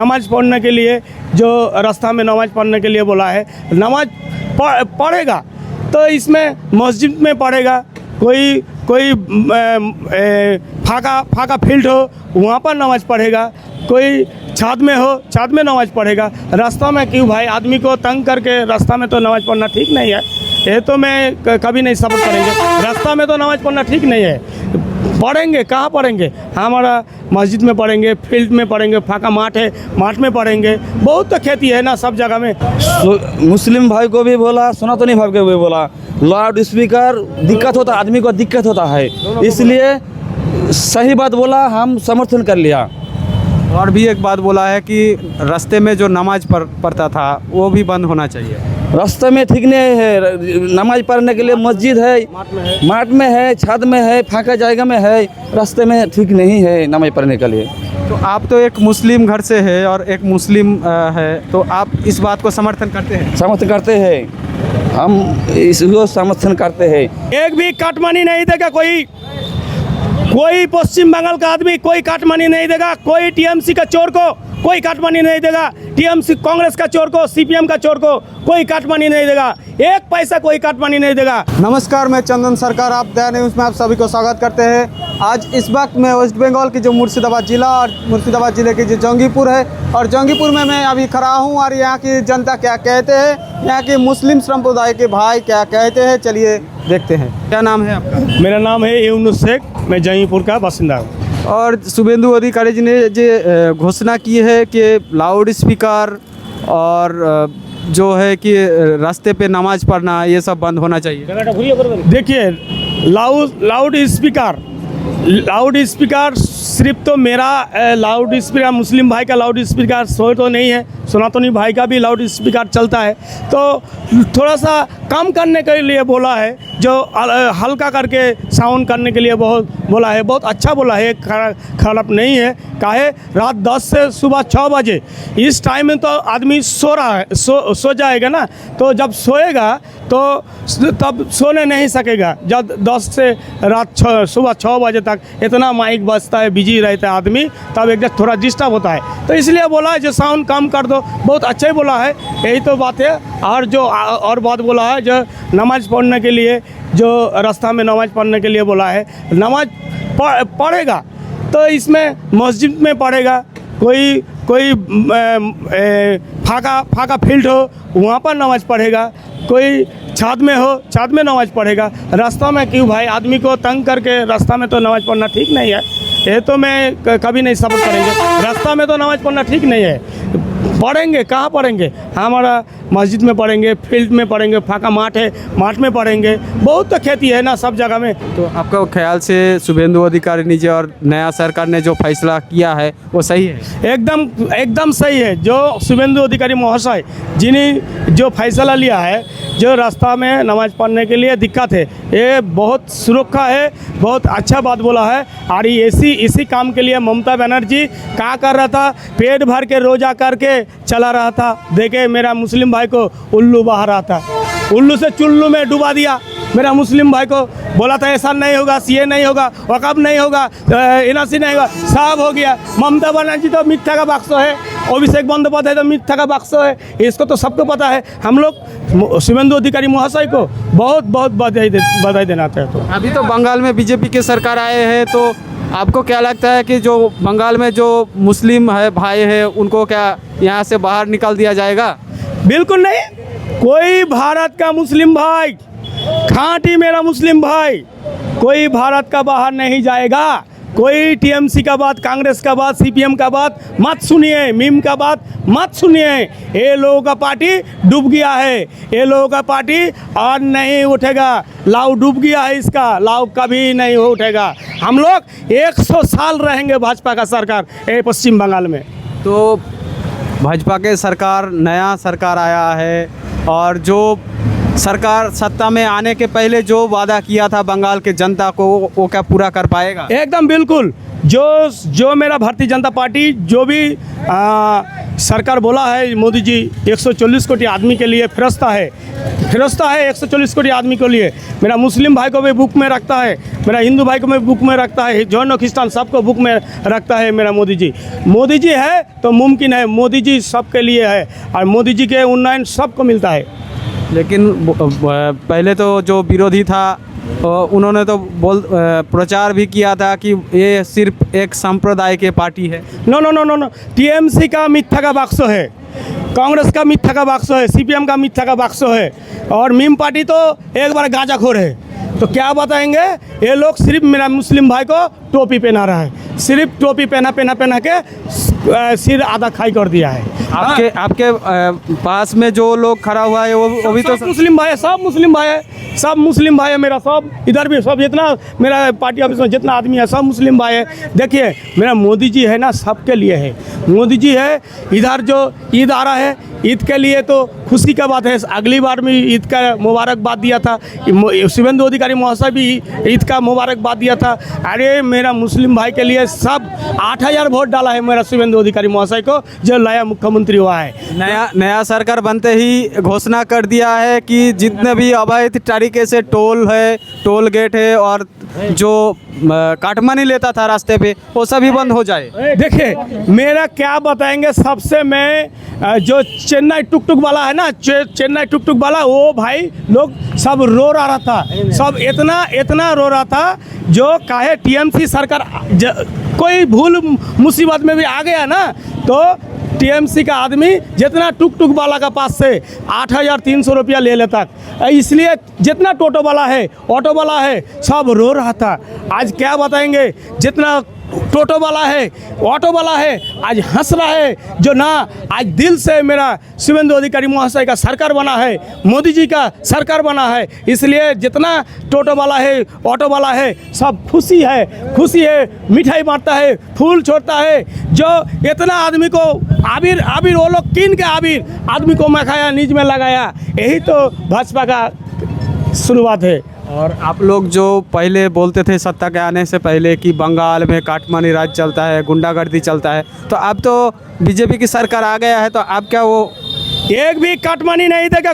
नमाज पढ़ने के लिए जो रास्ता में नमाज पढ़ने के लिए बोला है, नमाज पढ़ेगा तो इसमें मस्जिद में पढ़ेगा, कोई फाका फील्ड हो वहाँ पर नमाज पढ़ेगा, कोई छात में हो छात में नमाज पढ़ेगा। रास्ता में क्यों भाई, आदमी को तंग करके रास्ता में तो नमाज पढ़ना ठीक नहीं है। ये तो मैं कभी नहीं सपोर्ट करेंगे। रास्ता में तो नमाज पढ़ना ठीक नहीं है। पढ़ेंगे कहाँ पढ़ेंगे, हमारा मस्जिद में पढ़ेंगे, फील्ड में पढ़ेंगे, फाका माठ है माठ में पढ़ेंगे। बहुत तो खेती है ना सब जगह में। मुस्लिम भाई को भी बोला, सनातनी भाई को भी बोला, लाउड स्पीकर दिक्कत होता, आदमी को दिक्कत होता है, इसलिए सही बात बोला, हम समर्थन कर लिया। और भी एक बात बोला है कि रास्ते में जो नमाज पढ़ता था वो भी बंद होना चाहिए। रास्ते में ठीक नहीं है, नमाज पढ़ने के लिए मस्जिद है, माठ में है, छत में है, फाका जगह में है, रास्ते में ठीक नहीं है नमाज पढ़ने के लिए। तो आप तो एक मुस्लिम घर से है और एक मुस्लिम है, तो आप इस बात को समर्थन करते हैं? समर्थन करते हैं, हम इसको समर्थन करते हैं। एक भी काटमानी नहीं देगा कोई पश्चिम बंगाल का आदमी कोई काटमानी नहीं देगा, कोई टीएमसी का चोर को कोई काटमानी नहीं देगा, टीएमसी कांग्रेस का चोर को, सीपीएम का चोर को कोई काटमानी नहीं देगा, एक पैसा कोई काटमानी नहीं देगा। नमस्कार, मैं चंदन सरकार, आप दया न्यूज़ में आप सभी को स्वागत करते हैं। आज इस वक्त मैं वेस्ट बंगाल की जो मुर्शिदाबाद जिला और मुर्शिदाबाद जिले की जो जंगीपुर है, और जंगीपुर में मैं अभी खड़ा हूँ और यहाँ की जनता क्या कहते हैं, यहाँ के मुस्लिम संप्रदाय के भाई क्या कहते हैं, चलिए देखते हैं। क्या नाम है आपका? मेरा नाम है यूनुस शेख, मैं जंगीपुर का बासिंदा हूँ। और शुभेंदु अधिकारी जी ने जो घोषणा की है कि लाउड स्पीकर और जो है कि रास्ते पे नमाज पढ़ना ये सब बंद होना चाहिए। देखिए, लाउड स्पीकर सिर्फ तो मेरा लाउड स्पीकर, मुस्लिम भाई का लाउड स्पीकर सो तो नहीं है, सनातनी भाई का भी लाउड स्पीकर चलता है, तो थोड़ा सा कम करने के लिए बोला है, जो हल्का करके साउंड करने के लिए बहुत बोला है। बहुत अच्छा बोला है, खराब नहीं है। काहे रात 10 से सुबह 6 बजे इस टाइम में तो आदमी सो रहा है, सो जाएगा ना, तो जब सोएगा तो तब सोने नहीं सकेगा। जब 10 से रात सुबह 6 बजे तक इतना माइक बजता है, बिजी रहता है आदमी, तब एक थोड़ा डिस्टर्ब होता है, तो इसलिए बोला है जो साउंड कम कर दो। बहुत अच्छा ही बोला है, यही तो बात है। और जो और बात बोला है, जो नमाज पढ़ने के लिए जो रास्ता में नमाज पढ़ने के लिए बोला है, नमाज पढ़ेगा तो इसमें मस्जिद में पढ़ेगा, कोई फाका फील्ड हो वहाँ पर नमाज पढ़ेगा, कोई छात में हो छात में नमाज पढ़ेगा। रास्ता में क्यों भाई, आदमी को तंग करके रास्ता में तो नमाज पढ़ना ठीक नहीं है। ये तो मैं कभी नहीं सपोर्ट करेंगे। रास्ता में तो नमाज पढ़ना ठीक नहीं है। पढ़ेंगे कहाँ पढ़ेंगे, हमारा मस्जिद में पढ़ेंगे, फील्ड में पढ़ेंगे, फाका माठ है माठ में पढ़ेंगे। बहुत तो खेती है ना सब जगह में। तो आपका ख्याल से शुभेंदु अधिकारी जी और नया सरकार ने जो फैसला किया है वो सही है? एकदम सही है। जो शुभेंदु अधिकारी महोदय जिन्हें जो फैसला लिया है, जो रास्ता में नमाज पढ़ने के लिए दिक्कत है, ये बहुत सुरक्षा है, बहुत अच्छा बात बोला है। और इसी काम के लिए ममता बनर्जी क्या कर रहा था, पेट भर के रोजा करके चला रहा था। देखे मेरा मुस्लिम भाई को उल्लू बहा रहा था, उल्लू से चुल्लू में डुबा दिया। मेरा मुस्लिम भाई को बोला था ऐसा नहीं होगा, सीए नहीं होगा, वक़्फ़ नहीं होगा, एनआरसी नहीं होगा, सब हो गया। ममता बनर्जी तो मिथ्या का बक्सो है, अभिषेक बंदोपाध्याय तो मिथ्या का बक्सो है, इसको तो सबको पता है। हम लोग शुभेंदु अधिकारी महोदय को बहुत बहुत बधाई देना चाहते हैं। अभी तो बंगाल में बीजेपी की सरकार आए हैं, तो आपको क्या लगता है कि जो बंगाल में जो मुस्लिम है भाई है उनको क्या यहाँ से बाहर निकाल दिया जाएगा? बिल्कुल नहीं। कोई भारत का मुस्लिम भाई, खाँटी मेरा मुस्लिम भाई, कोई भारत का बाहर नहीं जाएगा। कोई टीएमसी का बात, कांग्रेस का बात, सीपीएम का बात मत सुनिए, मीम का बात मत सुनिए। ये लोगों का पार्टी डूब गया है, ये लोगों का पार्टी और नहीं उठेगा। लाव डूब गया है, इसका लाव कभी नहीं उठेगा। हम लोग 100 साल रहेंगे भाजपा का सरकार ये पश्चिम बंगाल में। तो भाजपा के सरकार, नया सरकार आया है, और जो सरकार सत्ता में आने के पहले जो वादा किया था बंगाल के जनता को, वो क्या पूरा कर पाएगा? एकदम बिल्कुल। जो मेरा भारतीय जनता पार्टी जो भी सरकार बोला है, मोदी जी 140 कोटी आदमी के लिए फरिश्ता है, फिरस्ता है 140 करोड़ आदमी के लिए। मेरा मुस्लिम भाई को भी बुक में रखता है, मेरा हिंदू भाई को भी बुक में रखता है, जैन और क्रिस्तान सबको बुक में रखता है मेरा मोदी जी। मोदी जी है तो मुमकिन है, मोदी जी सबके लिए है और मोदी जी के उन्नयन सबको मिलता है। लेकिन पहले तो जो विरोधी था उन्होंने तो प्रचार भी किया था कि ये सिर्फ एक संप्रदाय के पार्टी है। No no no no no, TMC का मिथ्या का बाक्सो है, कांग्रेस का मिथ्या का बाक्सो है, सीपीएम का मिथ्या का बाक्सो है और मीम पार्टी तो एक बार गांजाखोर है। तो क्या बताएंगे ये लोग? सिर्फ मेरा मुस्लिम भाई को टोपी पहना रहा है, सिर्फ टोपी पहना के सिर आधा खाई कर दिया है। आपके पास में जो लोग खड़ा हुआ है वो भी तो सब मुस्लिम भाई है, सब मुस्लिम भाई है, सब मुस्लिम भाई है मेरा, सब इधर भी सब जितना मेरा पार्टी ऑफिस में जितना आदमी है सब मुस्लिम भाई है। देखिए मेरा मोदी जी है ना, सबके लिए है। मोदी जी है, इधर जो ईद आ रहा है ईद के लिए तो खुशी का बात है। अगली बार में ईद का मुबारकबाद दिया था, शुभेंदु अधिकारी महोदय भी ईद का मुबारकबाद दिया था। अरे मेरा मुस्लिम भाई के लिए सब 8000 वोट डाला है मेरा शुभेंदु अधिकारी महोदय को, जो नया मुख्यमंत्री हुआ है। नया सरकार बनते ही घोषणा कर दिया है कि जितने भी अवैध तरीके से टोल गेट है और जो काटमानी लेता था रास्ते पे वो सभी बंद हो जाए। देखिए मेरा क्या बताएंगे, सबसे मैं जो चेन्नई टुक टुक वाला है ना, चेन्नई टुक टुक वाला, वो भाई लोग सब रो रहा था, सब इतना रो रहा था जो काहे टीएमसी सरकार कोई भूल मुसीबत में भी आ गया ना तो टीएमसी का आदमी जितना टुक टुक वाला का पास से 8300 रुपया ले लेता, इसलिए जितना टोटो वाला है ऑटो वाला है सब रो रहा था। आज क्या बताएंगे, जितना टोटो वाला है ऑटो वाला है आज हंस रहा है, जो ना आज दिल से मेरा शुभेंदु अधिकारी महोदय का सरकार बना है, मोदी जी का सरकार बना है, इसलिए जितना टोटो वाला है ऑटो वाला है सब खुशी है, मिठाई बांटता है, फूल छोड़ता है। जो इतना आदमी को आबिर वो लोग कीन के आदमी को मखाया, नीच में लगाया, यही तो भाजपा का शुरुआत है। और आप लोग जो पहले बोलते थे सत्ता के आने से पहले कि बंगाल में काटमानी राज चलता है, गुंडागर्दी चलता है, तो अब तो बीजेपी की सरकार आ गया है, तो अब क्या वो एक भी काटमानी नहीं देगा?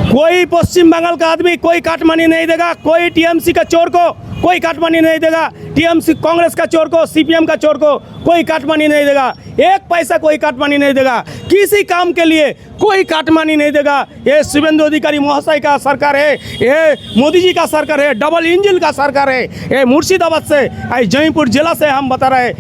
कोई पश्चिम बंगाल का आदमी कोई काटमानी नहीं देगा, कोई टीएमसी का चोर को कोई काटमानी नहीं देगा, टीएमसी कांग्रेस का चोर को, सीपीएम का चोर को कोई काटमानी नहीं देगा, एक पैसा कोई काटमानी नहीं देगा, किसी काम के लिए कोई काटमानी नहीं देगा। ये शुभेंदु अधिकारी महोदय का सरकार है, ये मोदी जी का सरकार है, डबल इंजन का सरकार है। ये मुर्शिदाबाद से जौनपुर जिला से हम बता रहे हैं,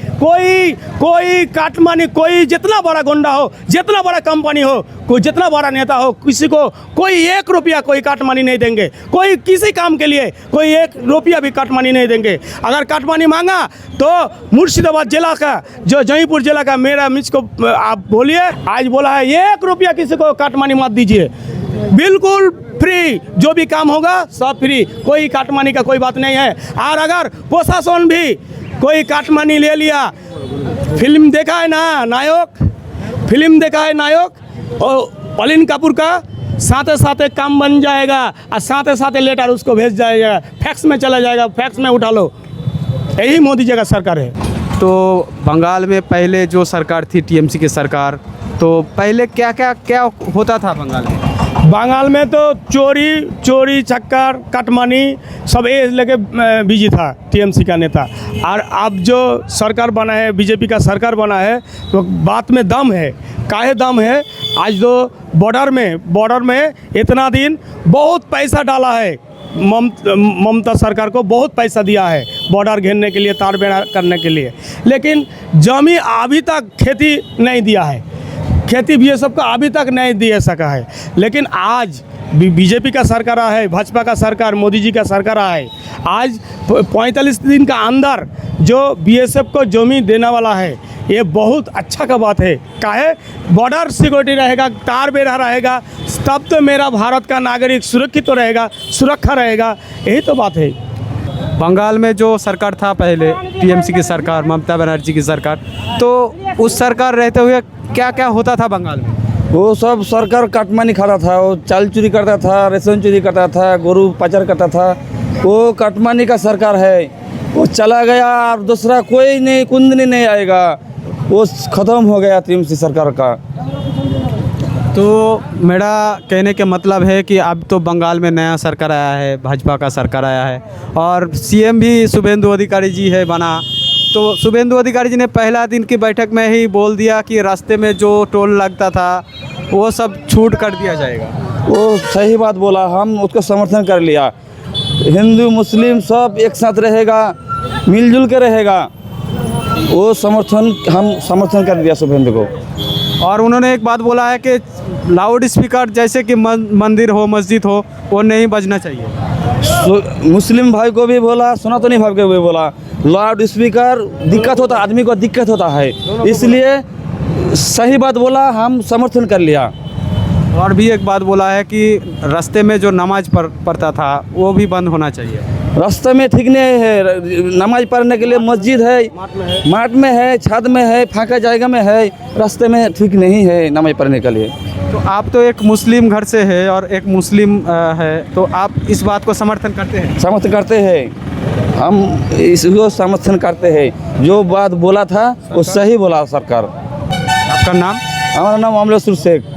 कोई काटमानी, कोई जितना बड़ा गुंडा हो, जितना बड़ा कंपनी हो, कोई जितना बड़ा नेता हो, किसी को कोई 1 रुपया कोई काटमानी नहीं देंगे, कोई किसी काम के लिए कोई 1 रुपया भी काटमानी नहीं देंगे। अगर काटमानी मांगा तो मुर्शिदाबाद जिला का, जो जौनपुर जिला का मेरा मिस को आप बोलिए, आज बोला है 1 रुपया किसी को काटमानी मत दीजिए, बिल्कुल फ्री, जो भी काम होगा सब फ्री, कोई काटमानी का कोई बात नहीं है। और अगर प्रशासन भी कोई काटमानी ले लिया, फिल्म देखा है ना नायक और अलीन कपूर का, साथ काम बन जाएगा और साथ लेटर उसको भेज जाएगा, फैक्स में चला जाएगा, फैक्स में उठा लो। यही मोदी जी का सरकार है। तो बंगाल में पहले जो सरकार थी टीएमसी की सरकार, तो पहले क्या होता था बंगाल में? बंगाल में तो चोरी चक्कर काटमानी सब ये लेके बिजी था टीएमसी का नेता। और अब जो सरकार बना है, बीजेपी का सरकार बना है, तो बात में दम है। काहे दम है? आज तो बॉर्डर में इतना दिन बहुत पैसा डाला है, ममता सरकार को बहुत पैसा दिया है बॉर्डर घेरने के लिए, तार बेड़ा करने के लिए, लेकिन जमी अभी तक खेती नहीं दिया है, खेती भी ये सबका अभी तक नहीं दे सका है। लेकिन आज बीजेपी का सरकार आया है, भाजपा का सरकार, मोदी जी का सरकार आया है, आज 45 दिन का अंदर जो बीएसएफ को जमीन देने वाला है, ये बहुत अच्छा का बात है। काहे? बॉर्डर सिक्योरिटी रहेगा, तार बेड़ा रहेगा, तब तो मेरा भारत का नागरिक सुरक्षित तो रहेगा, सुरक्षा रहेगा, यही तो बात है। बंगाल में जो सरकार था पहले, टीएमसी की सरकार, ममता बनर्जी की सरकार, तो उस सरकार रहते हुए क्या होता था बंगाल में? वो सब सरकार काटमानी खाता था, वो चाल चोरी करता था, रेशन चोरी करता था, गोरू पाचार करता था, वो काटमानी का सरकार है। वो चला गया और दूसरा कोई नहीं, कुंदनी नहीं आएगा, वो ख़त्म हो गया टीएमसी सरकार का। तो मेरा कहने का मतलब है कि अब तो बंगाल में नया सरकार आया है, भाजपा का सरकार आया है और सीएम भी शुभेंदु अधिकारी जी है बना। तो शुभेंदु अधिकारी जी ने पहला दिन की बैठक में ही बोल दिया कि रास्ते में जो टोल लगता था वो सब छूट कर दिया जाएगा। वो सही बात बोला, हम उसको समर्थन कर लिया। हिंदू मुस्लिम सब एक साथ रहेगा, मिलजुल के रहेगा, वो हम समर्थन कर दिया शुभेंदु को। और उन्होंने एक बात बोला है कि लाउड स्पीकर जैसे कि मंदिर हो मस्जिद हो वो नहीं बजना चाहिए। मुस्लिम भाई को भी बोला, सनातनी भाई को भी बोला, लाउड स्पीकर दिक्कत होता, आदमी को दिक्कत होता है, इसलिए सही बात बोला, हम समर्थन कर लिया। और भी एक बात बोला है कि रास्ते में जो नमाज पढ़ता था वो भी बंद होना चाहिए। रास्ते में ठीक नहीं है, नमाज पढ़ने के लिए मस्जिद है, मार्ट में है, छत में है, फाँका जगह में है, रास्ते में ठीक नहीं है नमाज पढ़ने के लिए। तो आप तो एक मुस्लिम घर से है और एक मुस्लिम है, तो आप इस बात को समर्थन करते हैं? समर्थन करते हैं, हम इसको समर्थन करते हैं। जो बात बोला था वो सही बोला सरकार। आपका नाम? हमारा नाम अमलेश्वर शेख।